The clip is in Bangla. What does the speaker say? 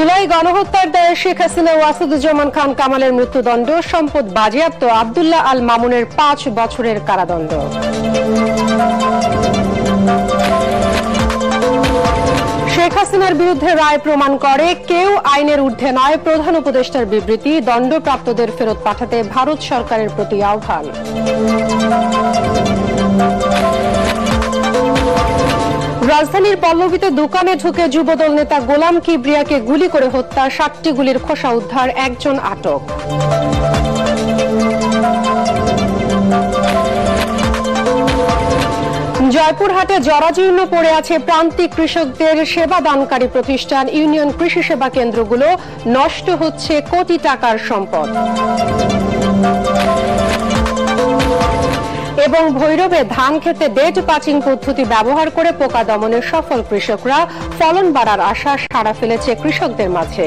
জুলাই গণহত্যার দায়ে শেখ হাসিনা ও আসাদুজ্জামান খান কামালের মৃত্যুদণ্ড, সম্পদ বাজেয়াপ্ত, আব্দুল্লাহ আল মামুনের 5 বছরের কারাদণ্ড। শেখ হাসিনার বিরুদ্ধে রায় প্রমাণ করে কেউ আইনের ঊর্ধ্বে নয়, প্রধান উপদেষ্টার বিবৃতি। দণ্ডপ্রাপ্তদের ফেরত পাঠাতে ভারত সরকারের প্রতি আহ্বান। রাজধানীর পল্লবীতে দোকানে ঢুকে যুবদল নেতা গোলাম কিবরিয়াকে গুলি করে হত্যা, 7টি গুলির খোসা উদ্ধার, একজন আটক। জয়পুরহাটে জরাজীর্ণ পড়ে আছে প্রান্তিক কৃষকদের সেবাদানকারী প্রতিষ্ঠান ইউনিয়ন কৃষি সেবা কেন্দ্রগুলো, নষ্ট হচ্ছে কোটি টাকার সম্পদ। এবং ভৈরবে ধান খেতে বেড পাচিং পদ্ধতি ব্যবহার করে পোকা দমনে সফল কৃষকরা, ফলন বাড়ার আশা সাড়া ফেলেছে কৃষকদের মাঝে।